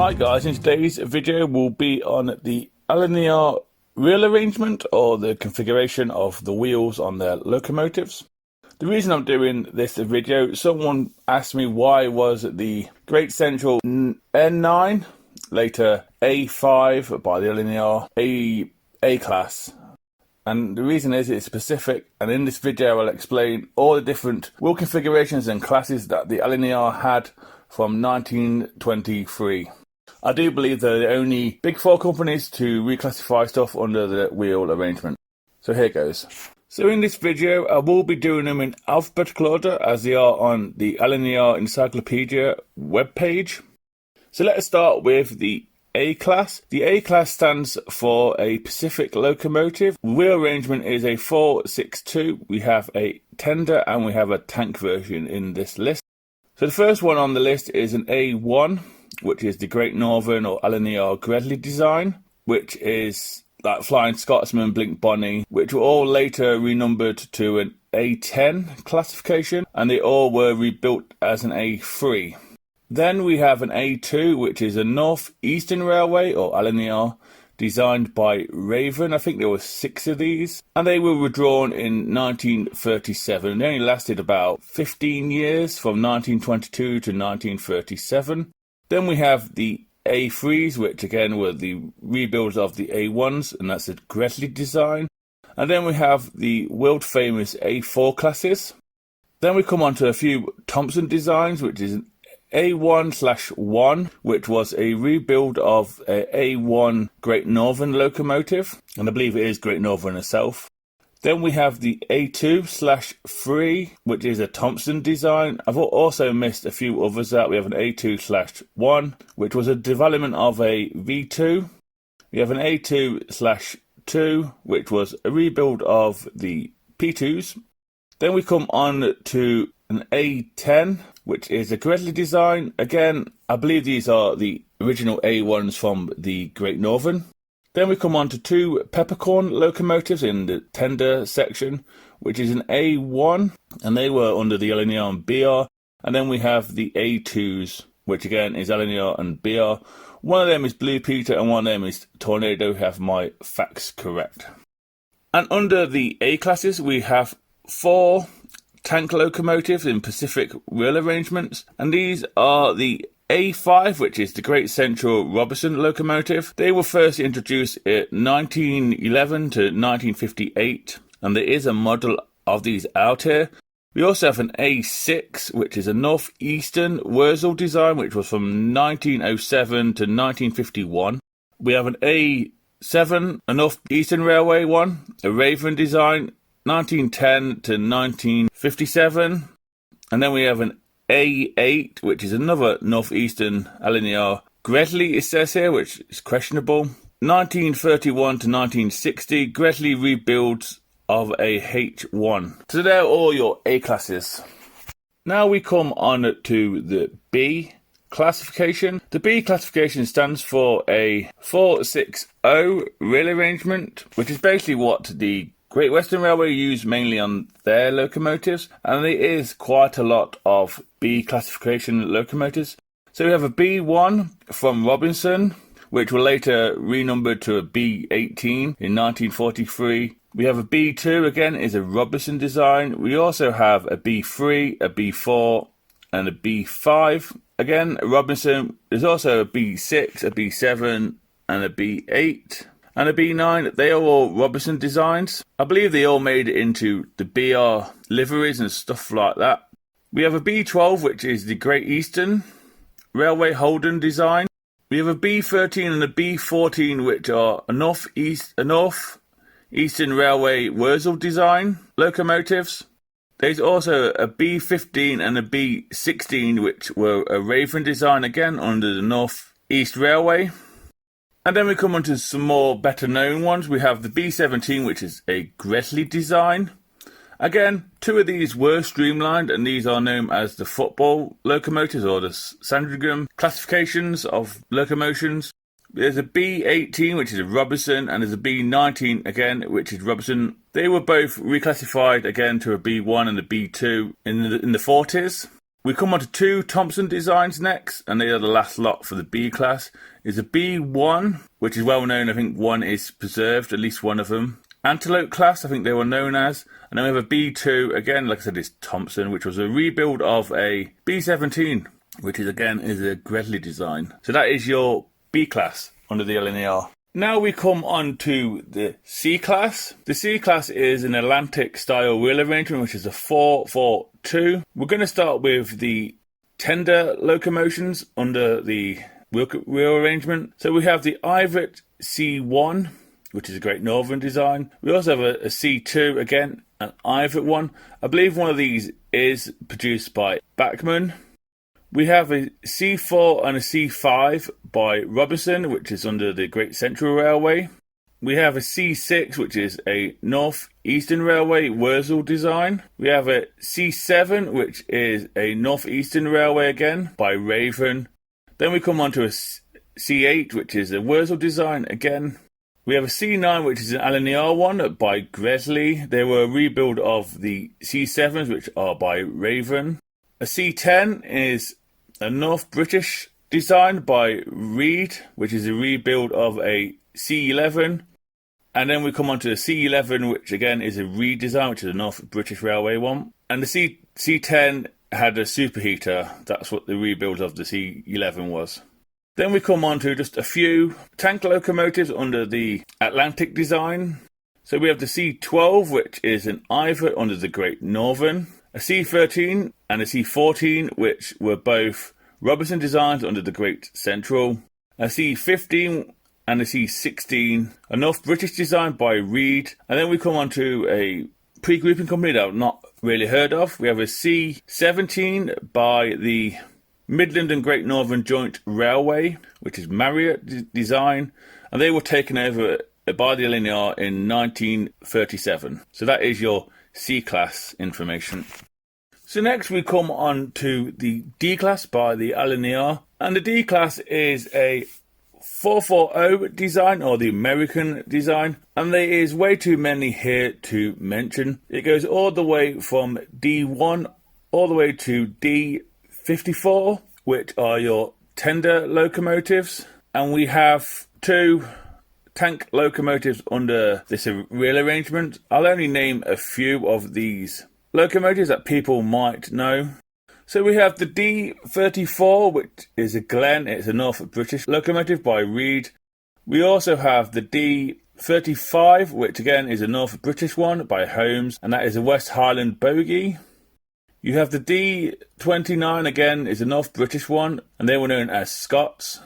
Hi guys, in today's video will be on the Lner wheel arrangement or the configuration of the wheels on their locomotives. The reason I'm doing this video, someone asked me why was the Great Central N9, later A5 by the Lner, A class. And the reason is it's specific, and in this video I'll explain all the different wheel configurations and classes that the Lner had from 1923. I do believe they're the only big four companies to reclassify stuff under the wheel arrangement. So here goes. So in this video I will be doing them in alphabetical order as they are on the Lner Encyclopedia webpage. So let us start with the A-Class. The A-Class stands for a Pacific locomotive. Wheel arrangement is a 462. We have a tender and we have a tank version in this list. So the first one on the list is an A1, which is the Great Northern or Lner Gretley design, which is like Flying Scotsman, Blink Bonnie, which were all later renumbered to an A10 classification, and they all were rebuilt as an A3. Then we have an A2, which is a North Eastern Railway or Lner, designed by Raven. I think there were 6 of these, and they were withdrawn in 1937. They only lasted about 15 years, from 1922 to 1937. Then we have the A3s, which again were the rebuilds of the A1s, and that's a Gretley design. And then we have the world famous A4 classes. Then we come on to a few Thompson designs, which is an A1/1, which was a rebuild of a A1 Great Northern locomotive, and I believe it is Great Northern herself. Then we have the A2/3, which is a Thompson design. I've also missed a few others out. We have an A2/1, which was a development of a V2. We have an A2/2, which was a rebuild of the P2s. Then we come on to an A10, which is a Gretley design. Again, I believe these are the original A1s from the Great Northern. Then we come on to 2 peppercorn locomotives in the tender section, which is an A1, and they were under the Lner and BR. And then we have the A2s, which again is Lner and BR. One of them is Blue Peter and one of them is Tornado, have my facts correct. And under the A classes, we have 4 tank locomotives in Pacific wheel arrangements, and these are the A5, which is the Great Central Robertson locomotive. They were first introduced in 1911 to 1958, and there is a model of these out here. We also have an A6, which is a Northeastern Wurzel design, which was from 1907 to 1951. We have an A7, a Northeastern Railway one, a Raven design, 1910 to 1957. And then we have an A8, which is another Northeastern Lner Gretley, it says here, which is questionable. 1931 to 1960, Gretley rebuilds of a H1. So they're all your A classes. Now we come on to the B classification. The B classification stands for a 460 rail arrangement, which is basically what the Great Western Railway used mainly on their locomotives, and there is quite a lot of B classification locomotives. So we have a B1 from Robinson, which were later renumbered to a B18 in 1943. We have a B2, again, is a Robinson design. We also have a B3, a B4, and a B5. Again, Robinson. There's also a B6, a B7, and a B8. And a B9, they are all Robinson designs. I believe they all made it into the BR liveries and stuff like that. We have a B12, which is the Great Eastern Railway Holden design. We have a B13 and a B14, which are a North Eastern Railway Wurzel design locomotives. There's also a B15 and a B16, which were a Raven design, again under the North East Railway. And then we come on to some more better known ones. We have the B17, which is a Gretley design. Again, 2 of these were streamlined, and these are known as the football locomotives or the Sandringham classifications of locomotions. There's a B18, which is a Robinson, and there's a B19 again, which is Robinson. They were both reclassified again to a B1 and a B2 in the 40s. We come on to two Thompson designs next, and they are the last lot for the B class. Is a B1, which is well known. I think one is preserved, at least one of them. Antelope class, I think they were known as. And then we have a B2, again, like I said, it's Thompson, which was a rebuild of a B17, which is again is a Gresley design. So that is your B class under the LNER. Now we come on to the C class. The C class is an Atlantic style wheel arrangement, which is a 4-4-2. We're going to start with the tender locomotions under the wheel arrangement. So we have the Ivet C1, which is a Great Northern design. We also have a C2, again, an Ivet one. I believe one of these is produced by Bachmann. We have a C4 and a C5 by Robinson, which is under the Great Central Railway. We have a C6, which is a North Eastern Railway Wurzel design. We have a C7, which is a North Eastern Railway again by Raven. Then we come on to a C8, which is a Wurzel design again. We have a C9, which is an LNER one by Gresley. They were a rebuild of the C7s, which are by Raven. A C10 is a North British design by Reed, which is a rebuild of a C11. And then we come on to the C11, which again is a Reed design, which is a North British Railway one. And the C10 had a superheater. That's what the rebuild of the C11 was. Then we come on to just a few tank locomotives under the Atlantic design. So we have the C12, which is an Ivet under the Great Northern. A C13 and a C14, which were both Robinson designs under the Great Central. A C15 and a C16, a North British design by Reed. And then we come on to a pre-grouping company that I've not really heard of. We have a C17 by the Midland and Great Northern Joint Railway, which is Marriott design. And they were taken over by the LNER in 1937. So that is your C-class information. So next we come on to the D-class by the LNER. And the D-class is a 440 design, or the American design. And there is way too many here to mention. It goes all the way from D1 all the way to D54, which are your tender locomotives. And we have two tank locomotives under this rail arrangement. I'll only name a few of these locomotives that people might know. So we have the D34, which is a Glen. It's a North British locomotive by Reed. We also have the D35, which again is a North British one by Holmes, and that is a West Highland bogie. You have the D29, again is a North British one, and they were known as Scots.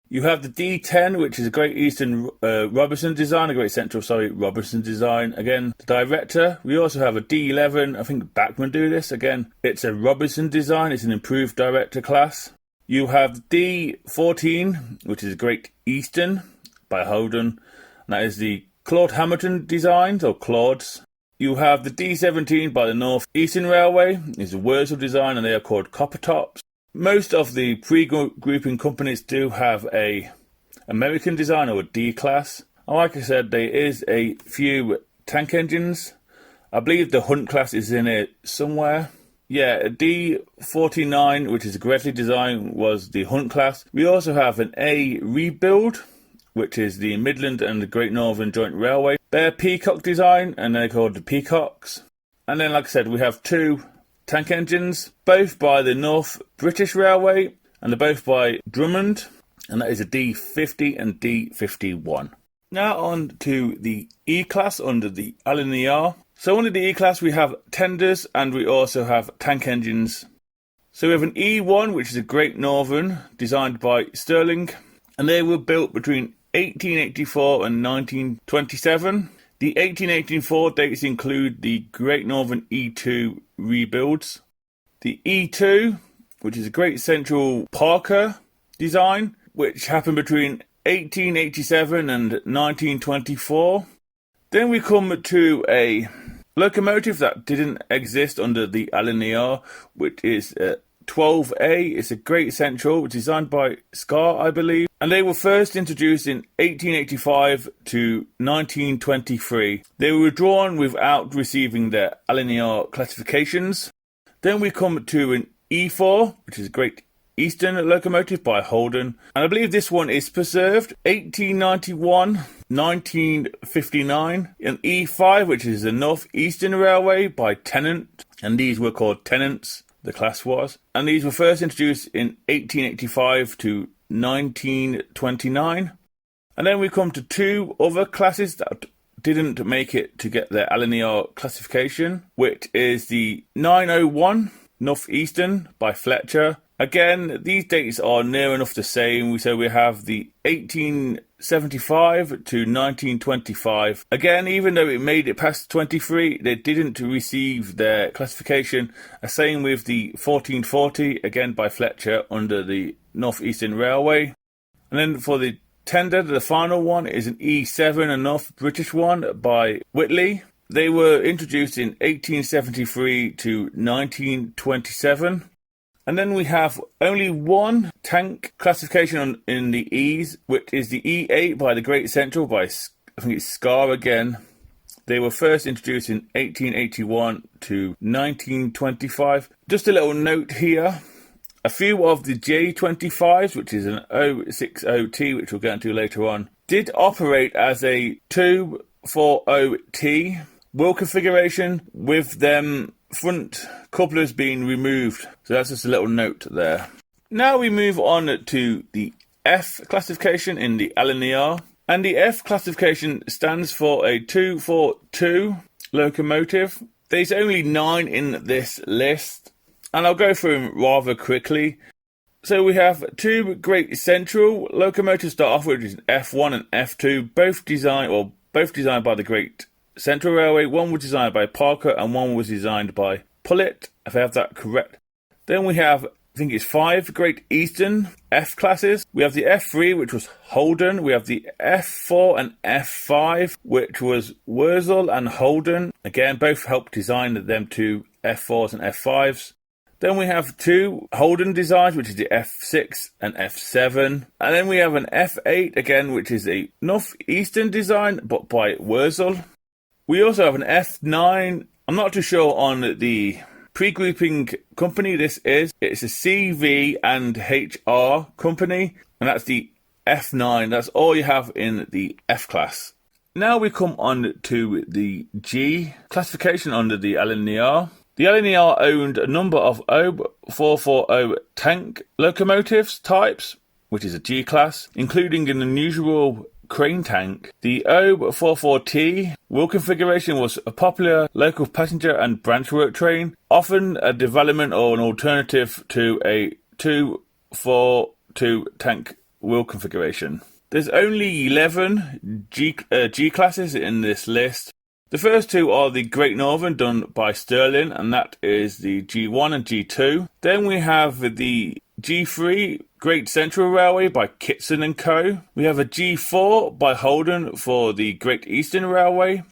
You have the D10, which is a Great Eastern Robinson design, a Great Central, Robinson design. Again, the director. We also have a D11, I think Bachmann do this. Again, it's a Robinson design, it's an improved director class. You have D14, which is a Great Eastern by Holden. And that is the Claude Hamilton designs, or Claude's. You have the D17 by the North Eastern Railway. It's a Wurzel design, and they are called Copper Tops. Most of the pre-grouping companies do have a American design or a D-class. And like I said, there is a few tank engines. I believe the Hunt class is in it somewhere. Yeah, a D49, which is a Gresley design, was the Hunt class. We also have an A rebuild, which is the Midland and the Great Northern Joint Railway. They're Peacock design, and they're called the Peacocks. And then, like I said, we have two tank engines, both by the North British Railway, and they're both by Drummond, and that is a D50 and D51. Now on to the E-class under the LNER. So under the E-class we have tenders, and we also have tank engines. So we have an E1, which is a Great Northern, designed by Stirling, and they were built between 1884 and 1927. The 1884 dates include the Great Northern E2 rebuilds. The E2, which is a Great Central Parker design, which happened between 1887 and 1924. Then we come to a locomotive that didn't exist under the LNER, which is 12A. It's a Great Central, which is designed by Scar, I believe. And they were first introduced in 1885 to 1923. They were drawn without receiving their LNER classifications. Then we come to an E4, which is a Great Eastern locomotive by Holden, and I believe this one is preserved. 1891, 1959, and E5, which is the North Eastern Railway by Tennant, and these were called Tennants, the class was, and these were first introduced in 1885 to 1929. And then we come to two other classes that didn't make it to get their Lner classification, which is the 901 Northeastern by Fletcher. Again, these dates are near enough the same. So we have the 1875 to 1925. Again, even though it made it past 23, they didn't receive their classification. Same with the 1440, again by Fletcher under the Northeastern Railway. And then for the tender, the final one is an E7, a North British one by Whitley. They were introduced in 1873 to 1927. And then we have only one tank classification in the E's, which is the E8 by the Great Central by, I think it's Scar again. They were first introduced in 1881 to 1925. Just a little note here. A few of the J25s, which is an 060T, which we'll get into later on, did operate as a 240T wheel configuration with them front couplers being removed. So that's just a little note there. Now we move on to the F classification in the Lner. And the F classification stands for a 242 locomotive. There's only 9 in this list, and I'll go through them rather quickly. So we have two Great Central locomotives to start off with, which is F1 and F2, both designed by the Great Central Railway. One was designed by Parker and one was designed by Pullet, if I have that correct. Then we have, I think it's 5 Great Eastern F classes. We have the F3, which was Holden. We have the F4 and F5, which was Wurzel and Holden. Again, both helped design them two F4s and F5s. Then we have 2 Holden designs, which is the F6 and F7. And then we have an F8 again, which is a Northeastern design, but by Wurzel. We also have an F9. I'm not too sure on the pre-grouping company this is. It's a CV and HR company, and that's the F9. That's all you have in the F class. Now we come on to the G classification under the Lner. The Lner owned a number of 0440 tank locomotives types, which is a G class, including an unusual crane tank. The 044T wheel configuration was a popular local passenger and branchwork train, often a development or an alternative to a 242 tank wheel configuration. There's only 11 G classes in this list. The first 2 are the Great Northern done by Stirling, and that is the G1 and G2. Then we have the G3 Great Central Railway by Kitson and Co. We have a G4 by Holden for the Great Eastern Railway.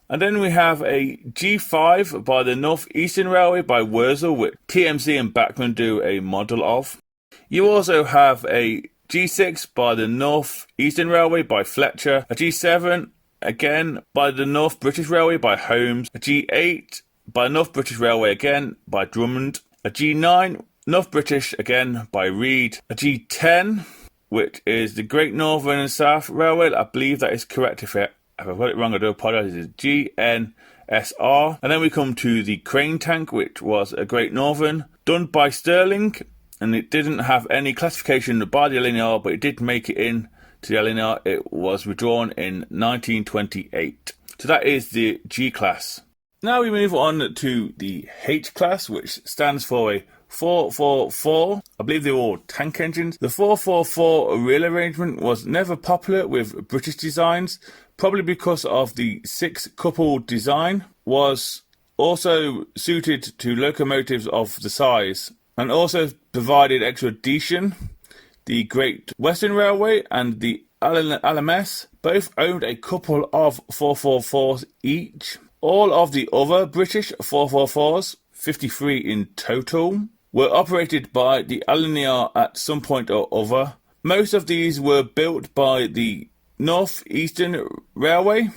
And then we have a G5 by the North Eastern Railway by Wurzel, which TMC and Bachmann do a model of. You also have a G6 by the North Eastern Railway by Fletcher, a G7 again by the North British Railway by Holmes, a G8 by North British Railway again by Drummond, a G9 North British again by Reed, a G10 which is the Great Northern and South Railway. I believe that is correct. If I've got it wrong, I do apologise. It's GNSR. And then we come to the crane tank, which was a Great Northern done by Stirling, and it didn't have any classification by the Lner, but it did make it in to the Lner. It was withdrawn in 1928. So that is the G class. Now we move on to the H class, which stands for a 444. I believe they were all tank engines. The 444 rail arrangement was never popular with British designs, probably because of the 6-coupled design was also suited to locomotives of the size, and also provided extra adhesion. The Great Western Railway and the LMS both owned a couple of 444s each. All of the other British 444s, 53 in total, were operated by the Lner at some point or other. Most of these were built by the North Eastern Railway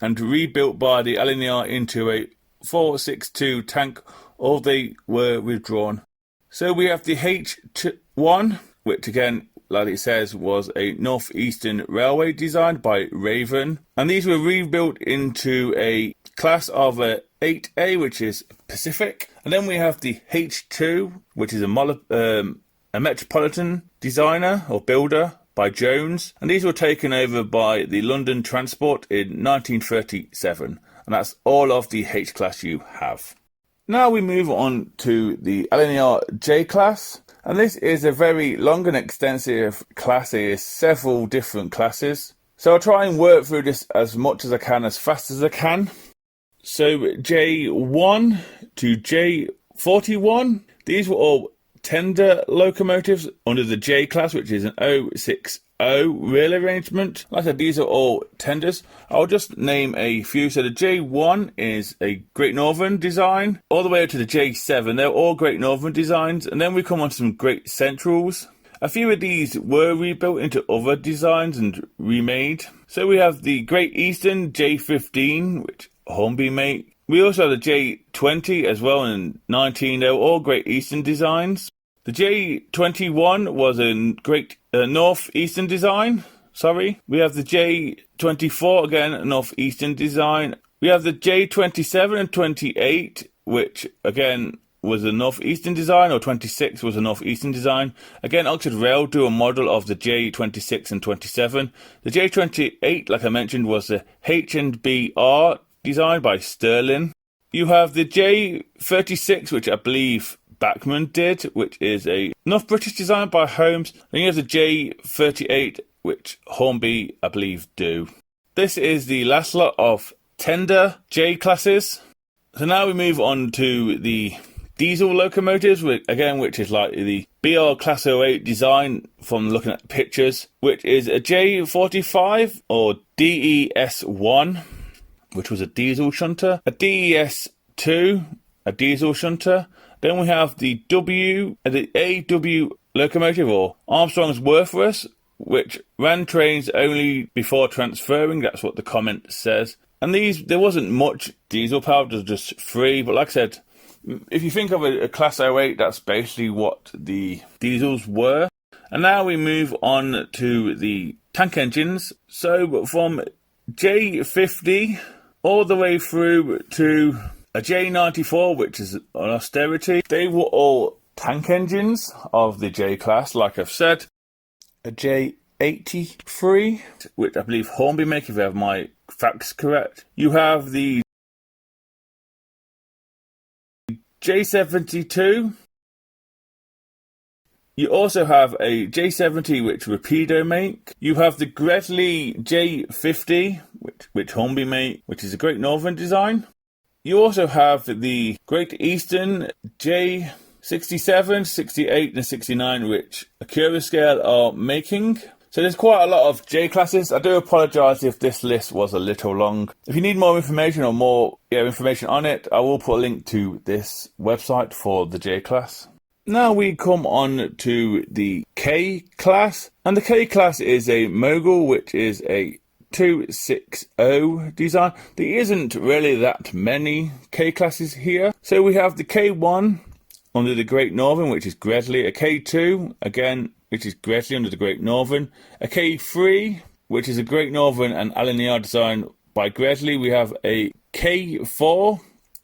and rebuilt by the Lner into a 462 tank, or they were withdrawn. So we have the H1, which again, like it says, was a Northeastern Railway designed by Raven. And these were rebuilt into a class of a 8A, which is Pacific. And then we have the H2, which is a Metropolitan designer or builder by Jones. And these were taken over by the London Transport in 1937. And that's all of the H-class you have. Now we move on to the Lner J-class. And this is a very long and extensive class. It is several different classes. So I'll try and work through this as much as I can, as fast as I can. So J1 to J41, these were all tender locomotives under the J class, which is an 060 rail arrangement. Like I said, these are all tenders. I'll just name a few. So the J1 is a Great Northern design, all the way up to the J7. They're all Great Northern designs. And then we come on to some Great Centrals. A few of these were rebuilt into other designs and remade. So we have the Great Eastern J15, which Hornby made. We also have the J20 as well in 19. They were all Great Eastern designs. The J21 was a Great Northeastern design. We have the J24, again, a Northeastern design. We have the J27 and 28, which again was a Northeastern design, or 26 was a Northeastern design. Again, Oxford Rail do a model of the J26 and 27. The J28, like I mentioned, was the H&BR design by Sterling. You have the J36, which I believe Bachmann did, which is a North British design by Holmes. Then you have the J38, which Hornby, I believe, do. This is the last lot of tender J classes. So now we move on to the diesel locomotives, which is like the BR Class 08 design from looking at pictures, which is a J45 or DES1, which was a diesel shunter, a DES2, a diesel shunter. Then we have the AW locomotive, or Armstrong's Worthless, which ran trains only before transferring. That's what the comment says. And these, there wasn't much diesel power, there was just 3. But like I said, if you think of a Class 08, that's basically what the diesels were. And now we move on to the tank engines. So from J50 all the way through to a J94, which is an austerity, they were all tank engines of the J class, like I've said. A J83, which I believe Hornby make, if I have my facts correct. You have the J72. You also have a J70, which Rapido make. You have the Gretley J50, which Hornby make, which is a Great Northern design. You also have the Great Eastern J67, 68 and 69, which ACCURASCALE are making. So there's quite a lot of J classes. I do apologise if this list was a little long. If you need more information or more information on it, I will put a link to this website for the J class. Now we come on to the K class. And the K class is a Mogul, which is a 260 design. There isn't really that many K classes here. So we have the K1 under the Great Northern, which is Gretley. A K2, again, which is Gretley under the Great Northern. A K3, which is a Great Northern and Lner design by Gretley. We have a K4,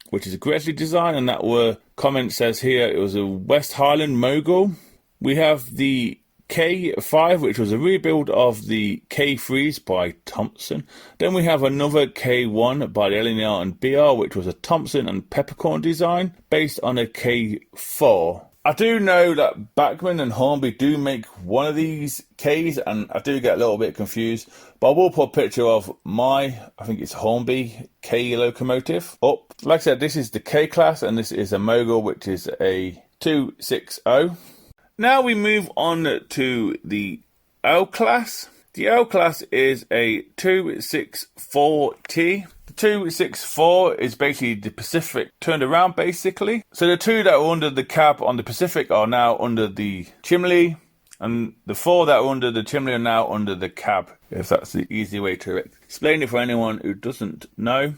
which is a Gretley design, and that were, comment says here, it was a West Highland Mogul. We have the K5, which was a rebuild of the K3s by Thompson. Then we have another K1 by the Lner and BR, which was a Thompson and Peppercorn design, based on a K4. I do know that Bachmann and Hornby do make one of these Ks, and I do get a little bit confused, but I will put a picture of I think it's Hornby K locomotive up. Like I said, this is the K class, and this is a Mogul, which is a 260. Now we move on to the L class. The L class is a 264T. The 264 is basically the Pacific turned around, basically. So the 2 that were under the cab on the Pacific are now under the chimney, and the 4 that were under the chimney are now under the cab, if that's the easy way to explain it for anyone who doesn't know.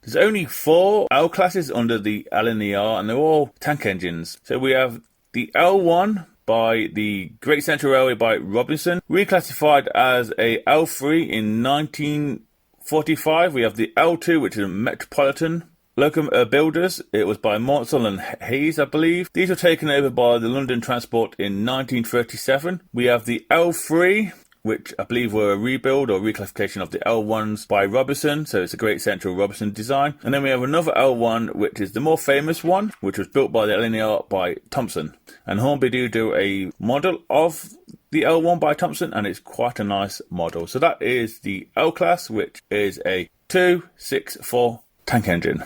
There's only 4 L classes under the Lner, and they're all tank engines. So we have the L1 by the Great Central Railway by Robinson, reclassified as a L3 in 1945. We have the L2, which is a Metropolitan builders. It was by Mansell and Hayes, I believe. These were taken over by the London Transport in 1937. We have the L3, which I believe were a rebuild or reclassification of the L1s by Robinson, so it's a Great Central Robinson design. And then we have another L1, which is the more famous one, which was built by the Lner by Thompson. And Hornby do a model of the L1 by Thompson, and it's quite a nice model. So that is the L class, which is a 264 tank engine.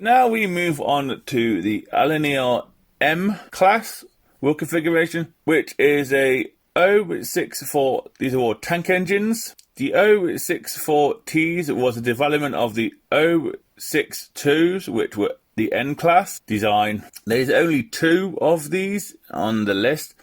Now we move on to the Lner M class wheel configuration, which is a 064, these are all tank engines. The 064Ts was a development of the 062s, which were the N class design. There's only two of these on the list,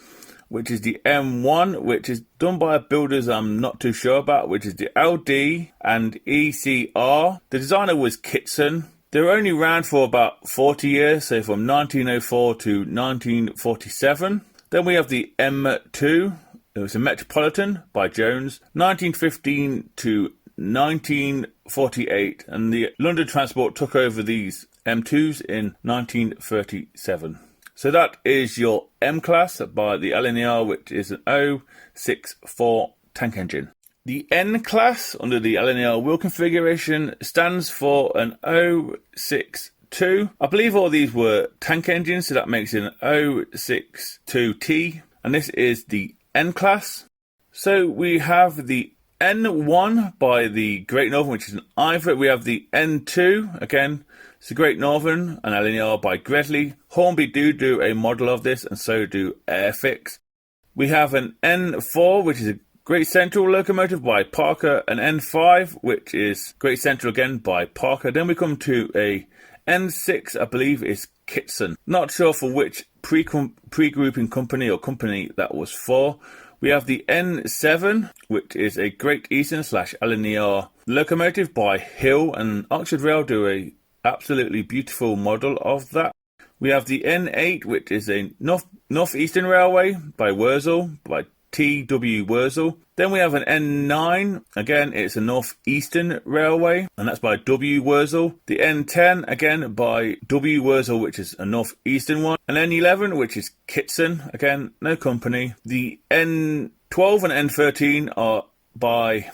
which is the M1, which is done by builders I'm not too sure about, which is the LD and ECR. The designer was Kitson. They were only around for about 40 years, so from 1904 to 1947. Then we have the M2. It was a Metropolitan by Jones, 1915 to 1948, and the London Transport took over these M2s in 1937. So that is your M class by the Lner, which is an 064 tank engine. The N class under the Lner wheel configuration stands for an 062. I believe all these were tank engines, so that makes it an 062T, and this is the N class. So we have the N1 by the Great Northern, which is an Iver. We have the N2, again, it's the Great Northern, and Lner by Gredley. Hornby do a model of this, and so do Airfix. We have an N4, which is a Great Central locomotive by Parker, an N5, which is Great Central again by Parker. Then we come to a N6, I believe is Kitson. Not sure for which pre-grouping company or company that was for. We have the N7, which is a Great Eastern / Lner locomotive by Hill, and Oxford Rail do a absolutely beautiful model of that. We have the N8, which is a North Eastern Railway by Wurzel, by T.W. Wurzel. Then we have an N9, again it's a North Eastern Railway, and that's by W. Wurzel. The N10, again by W. Wurzel, which is a North Eastern one. And N11, which is Kitson, again no company. The N12 and N13 are by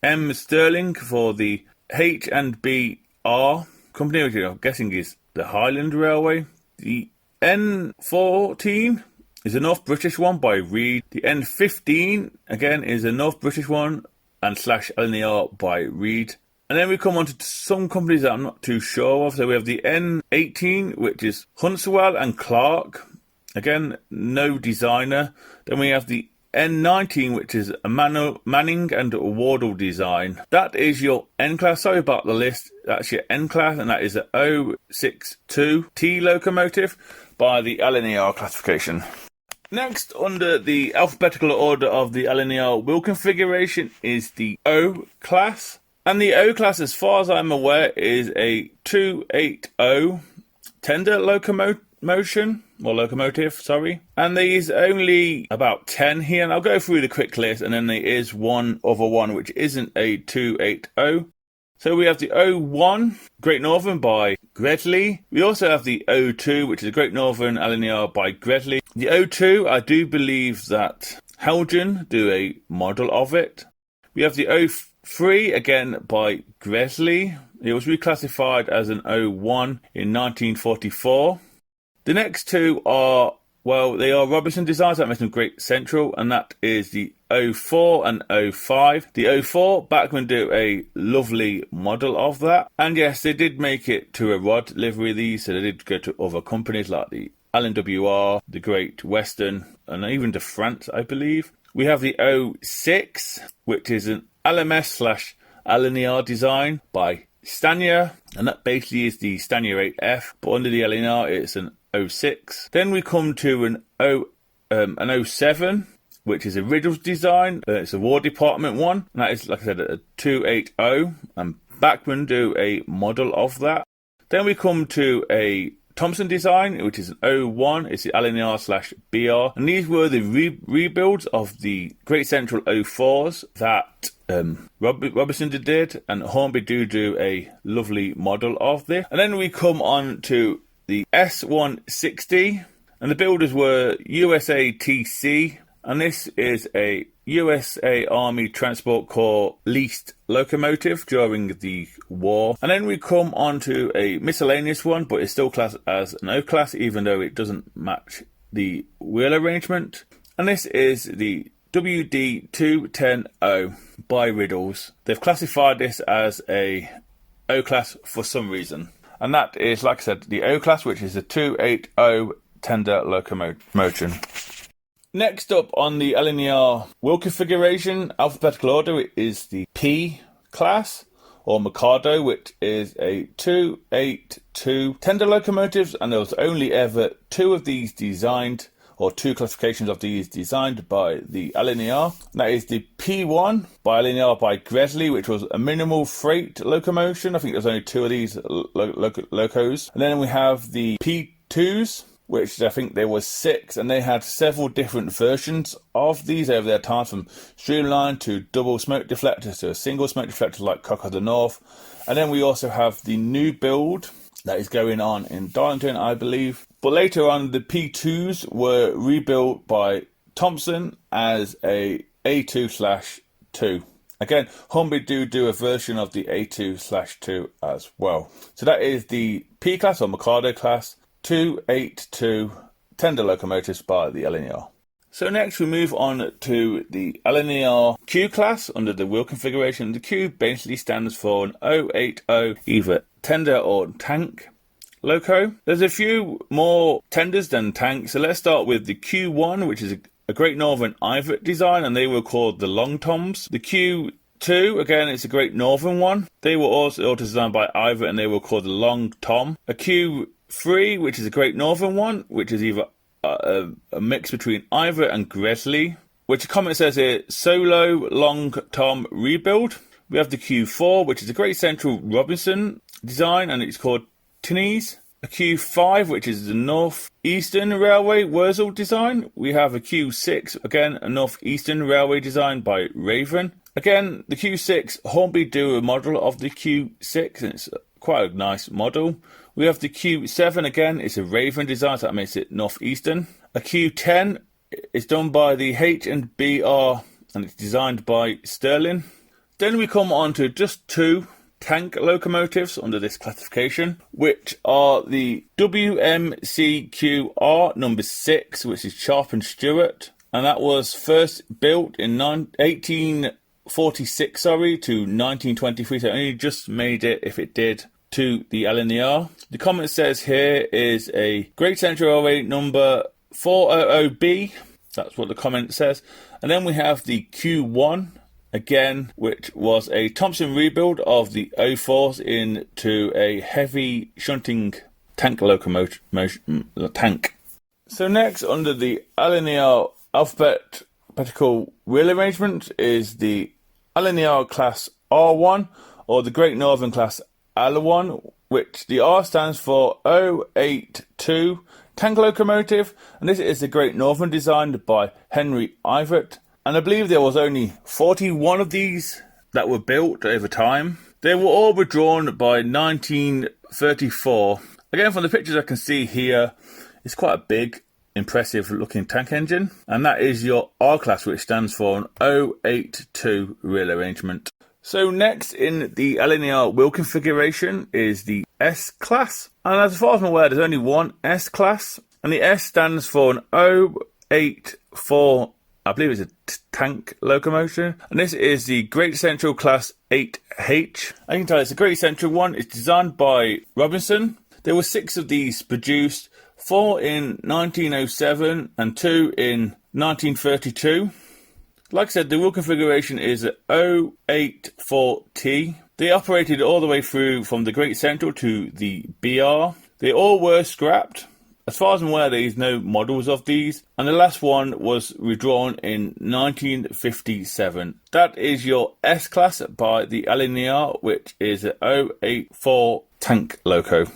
M. Sterling for the H&BR company, which I'm guessing is the Highland Railway. The N14 is a North British one by Reed. The N15, again, is a North British one and / Lner by Reed. And then we come on to some companies that I'm not too sure of. So we have the N18, which is Huntswell and Clark. Again, no designer. Then we have the N19, which is a Manning and Wardle design. That is your N class. Sorry about the list. That's your N class, and that is a 062T locomotive by the Lner classification. Next, under the alphabetical order of the Lner wheel configuration, is the O class. And the O class, as far as I'm aware, is a 280 tender locomotive. And there's only about 10 here, and I'll go through the quick list, and then there is one other one which isn't a 280. So we have the O1, Great Northern by Gredley. We also have the O2, which is a Great Northern Lner by Gredley. The O2, I do believe that Helgen do a model of it. We have the O3, again by Gredley. It was reclassified as an O1 in 1944. The next two are, well, they are Robinson designs. That makes them Great Central, and that is the O4 and O5. The O4, Bachmann do a lovely model of that. And yes, they did make it to a rod livery of these, so they did go to other companies like the Allen WR, the Great Western, and even to France, I believe. We have the O6, which is an LMS / Lner design by Stanier, and that basically is the Stanier 8F, but under the Lner it's an 06. Then we come to an 07, which is a Riddles design. It's a War Department one, and that is, like I said, a 280, and Bachmann do a model of that. Then we come to a Thompson design, which is an 01. It's the LNR/BR. And these were the rebuilds of the Great Central 04s that Robinson did, and Hornby do a lovely model of this. And then we come on to the S160, and the builders were USATC, and this is a USA Army Transport Corps leased locomotive during the war. And then we come on to a miscellaneous one, but it's still classed as an O class, even though it doesn't match the wheel arrangement. And this is the WD210O by Riddles. They've classified this as a O class for some reason. And that is, like I said, the O class, which is a 280 tender locomotion. Next up on the Lner wheel configuration, alphabetical order, is the P class, or Mikado, which is a 282 tender locomotives, and there was only ever two of these designed, or two classifications of these designed by the Lner. That is the P1 by Lner by Gresley, which was a minimal freight locomotion. I think there's only two of these locos. And then we have the P2s, which I think there was 6, and they had several different versions of these over their time, from streamlined to double smoke deflectors to a single smoke deflector like Cock of the North. And then we also have the new build that is going on in Darlington, I believe. But later on, the P2s were rebuilt by Thompson as a A2/2. Again, Hornby do a version of the A2/2 as well. So that is the P class, or Mikado class, 282 tender locomotives by the Lner. So next we move on to the Lner Q class under the wheel configuration. The Q basically stands for an 080 either tender or tank loco. There's a few more tenders than tanks, so let's start with the Q1, which is a Great Northern Ivet design, and they were called the Long Toms. The Q2, again, it's a Great Northern one. They were also designed by Ivet, and they were called the Long Tom. A Q3, which is a Great Northern one, which is either a mix between Ivet and Gresley, which the comment says here, Solo Long Tom Rebuild. We have the Q4, which is a Great Central Robinson design, and it's called Tinnies. A Q5, which is the North Eastern Railway Wurzel design. We have a Q6, again, a North Eastern Railway design by Raven. Again, the Q6, Hornby do a model of the Q6, and it's quite a nice model. We have the Q7, again, it's a Raven design, so that makes it Northeastern. A Q10 is done by the H&BR, and it's designed by Sterling. Then we come on to just two tank locomotives under this classification, which are the WMCQR number 6, which is Sharp and Stewart, and that was first built in 1846 to 1923, so it only just made it, if it did, to the Lner. The comment says here is a Great Central Railway number 400B, that's what the comment says. And then we have the Q1, again, which was a Thompson rebuild of the 04s into a heavy shunting tank locomotive tank. So next, under the Lner alphabetical wheel arrangement, is the Lner class R1, or the Great Northern class L1, which the R stands for 082 tank locomotive, and this is the Great Northern designed by Henry Ivet. And I believe there was only 41 of these that were built over time. They were all withdrawn by 1934. Again, from the pictures I can see here, it's quite a big, impressive looking tank engine. And that is your R class, which stands for an 082 wheel arrangement. So next in the Lner wheel configuration is the S class. And as far as I'm aware, there's only one S class. And the S stands for an 084, I believe it's a tank locomotion. And this is the Great Central Class 8H. I can tell it's a Great Central one. It's designed by Robinson. There were 6 of these produced, 4 in 1907 and 2 in 1932. Like I said, the wheel configuration is a 084T. They operated all the way through from the Great Central to the BR. They all were scrapped. As far as I'm aware, there is no models of these. And the last one was redrawn in 1957. That is your S class by the Lner, which is a 084 tank loco.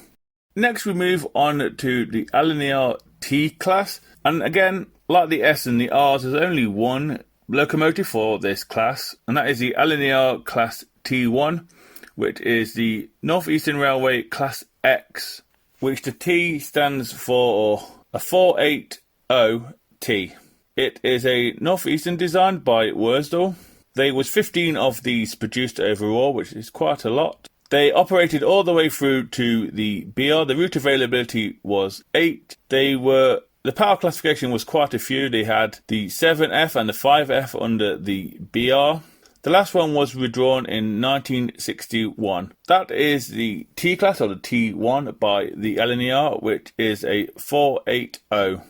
Next we move on to the Lner T class, and again, like the S and the Rs, there's only one locomotive for this class, and that is the Lner class T1, which is the Northeastern Railway class X, which the T stands for a 480T. It is a Northeastern design by Worsdal. There was 15 of these produced overall, which is quite a lot. They operated all the way through to the BR. The route availability was 8. The power classification was quite a few. They had the 7F and the 5F under the BR. The last one was withdrawn in 1961. That is the T class, or the T1, by the Lner, which is a 480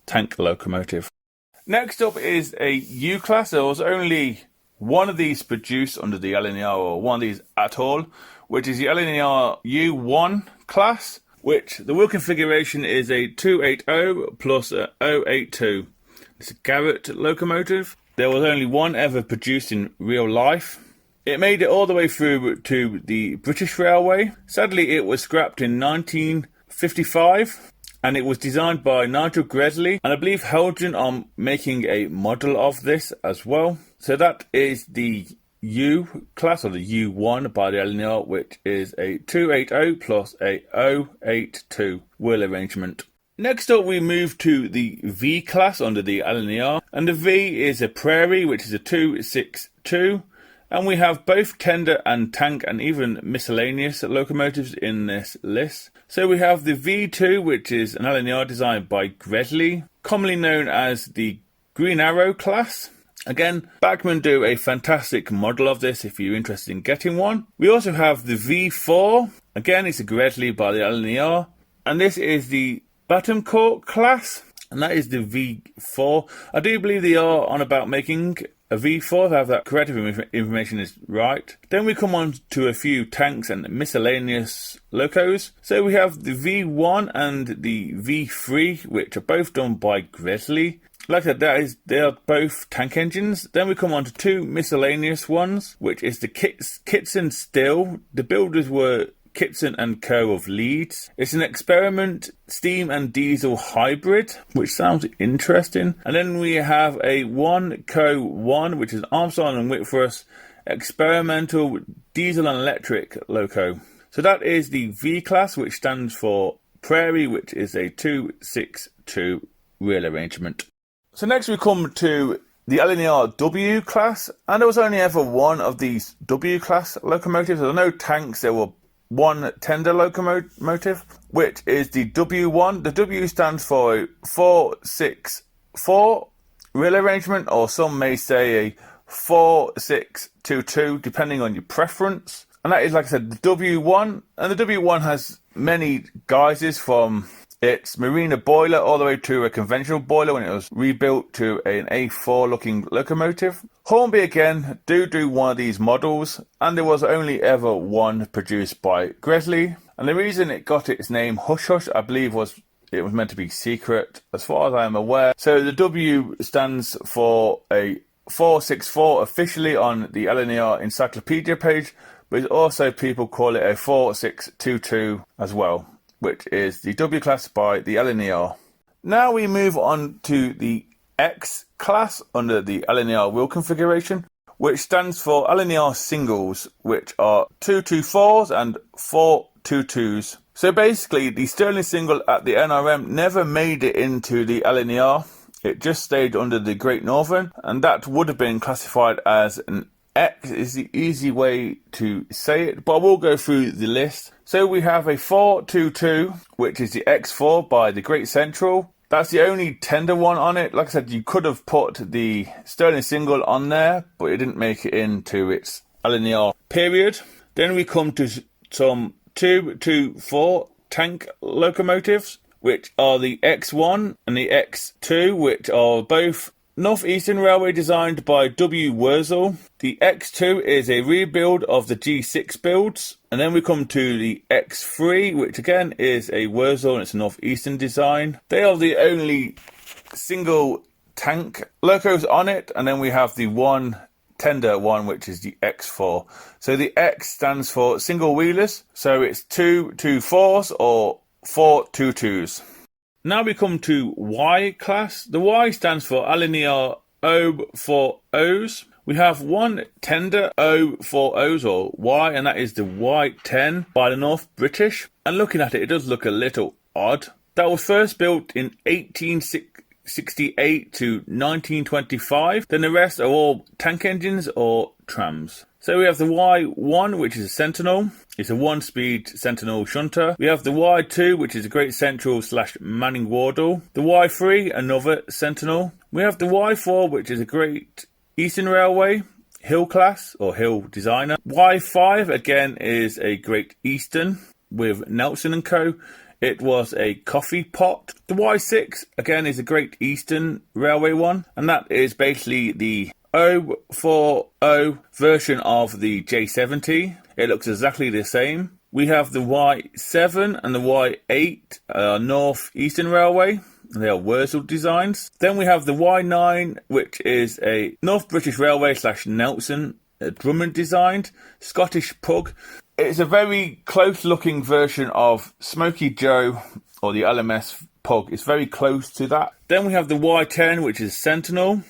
tank locomotive. Next up is a U class. There was only one of these produced under the Lner, or one of these at all, which is the Lner U1 class, which the wheel configuration is a 280 plus a 082. It's a Garrett locomotive. There was only one ever produced in real life. It made it all the way through to the British Railway. Sadly, it was scrapped in 1955, and it was designed by Nigel Gresley, and I believe Helgen are making a model of this as well. So that is the U class, or the U1 by the Lner, which is a 280 plus a 082 wheel arrangement. Next up we move to the V class under the Lner, and the V is a Prairie, which is a 262, and we have both tender and tank and even miscellaneous locomotives in this list. So we have the V2, which is an Lner design by Gresley, commonly known as the Green Arrow class. Again, Bachmann do a fantastic model of this if you're interested in getting one. We also have the V4. Again, it's a Gresley by the Lner. And this is the Battencourt class. And that is the V4. I do believe they are on about making a V4, if I have that correct, if information is right. Then we come on to a few tanks and miscellaneous locos. So we have the V1 and the V3, which are both done by Gresley. Like I said, they are both tank engines. Then we come on to two miscellaneous ones, which is the Kitson Still. The builders were Kitson and Co. of Leeds. It's an experiment steam and diesel hybrid, which sounds interesting. And then we have a 1Co1, which is Armstrong and Whitworth experimental diesel and electric loco. So that is the V class, which stands for Prairie, which is a 262 wheel arrangement. So next we come to the Lner W class, and there was only ever one of these W class locomotives. There were no tanks, there were one tender locomotive, which is the W1. The W stands for 464 wheel arrangement, or some may say a 4622, depending on your preference. And that is, like I said, the W1, and the W1 has many guises, from its marina boiler all the way to a conventional boiler when it was rebuilt to an A4 looking locomotive. Hornby again do one of these models, and there was only ever one produced by Gresley. And the reason it got its name Hush Hush, I believe, was it was meant to be secret, as far as I am aware. So the W stands for a 464 officially on the Lner encyclopedia page, but also people call it a 4622 as well, which is the W class by the Lner. Now we move on to the X class under the Lner wheel configuration, which stands for Lner singles, which are 224s and 422s. So basically, the Stirling single at the NRM never made it into the Lner. It just stayed under the Great Northern, and that would have been classified as an X, is the easy way to say it, but we'll go through the list. So we have a 422, which is the X4 by the Great Central. That's the only tender one on it. Like I said, you could have put the Stirling single on there, but it didn't make it into its Lner period. Then we come to some 224 tank locomotives, which are the X1 and the X2, which are both Northeastern Railway designed by W. Wurzel. The X2 is a rebuild of the G6 builds. And then we come to the X3, which again is a Wurzel, and it's a Northeastern design. They are the only single tank locos on it. And then we have the one tender one, which is the X4. So the X stands for single wheelers. So it's 224s or O422s. Now we come to Y class. The Y stands for Lner O4Os. We have one tender O4Os or Y, and that is the Y10 by the North British. And looking at it, it does look a little odd. That was first built in 1868 to 1925. Then the rest are all tank engines or trams. So we have the Y1, which is a Sentinel. It's a one-speed Sentinel shunter. We have the Y2, which is a Great Central / Manning Wardle. The Y3, another Sentinel. We have the Y4, which is a Great Eastern Railway Hill class or Hill designer. Y5 again is a Great Eastern with Nelson & Co. It was a coffee pot. The Y6 again is a Great Eastern Railway one, and that is basically the O40 version of the J70. It looks exactly the same. We have the Y7 and the Y8 North Eastern Railway. They are Wurzel designs. Then we have the Y9, which is a North British Railway / Nelson Drummond designed Scottish pug. It's a very close looking version of Smoky Joe or the LMS pug. It's very close to that. Then we have the Y10, which is Sentinel.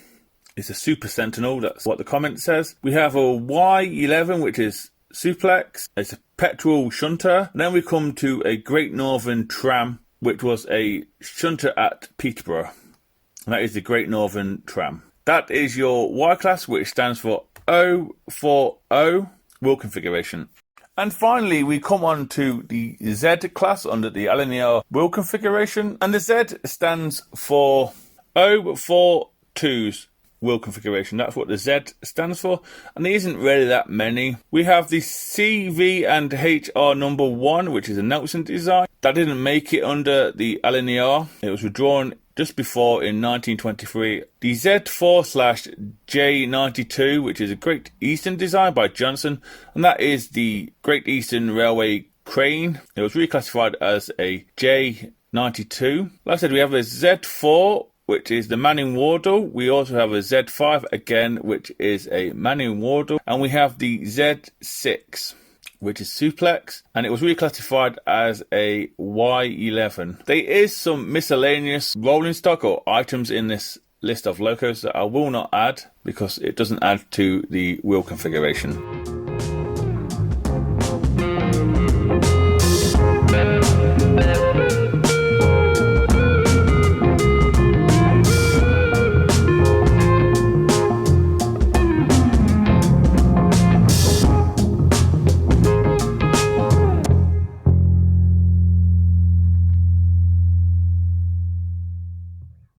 It's a Super Sentinel, that's what the comment says. We have a Y11, which is Suplex. It's a petrol shunter. And then we come to a Great Northern Tram, which was a shunter at Peterborough. And that is the Great Northern Tram. That is your Y class, which stands for O40 wheel configuration. And finally, we come on to the Z class under the Lner wheel configuration. And the Z stands for O42s wheel configuration. That's what the Z stands for. And there isn't really that many. We have the CV and HR number 1, which is a Nelson design. That didn't make it under the Lner. It was withdrawn just before in 1923. The Z4/J92, which is a Great Eastern design by Johnson, and that is the Great Eastern Railway crane. It was reclassified as a J92. Like I said, we have a Z4, which is the Manning Wardle. We also have a Z5 again, which is a Manning Wardle, and we have the Z6, which is Suplex, and it was reclassified as a Y11. There is some miscellaneous rolling stock or items in this list of locos that I will not add because it doesn't add to the wheel configuration.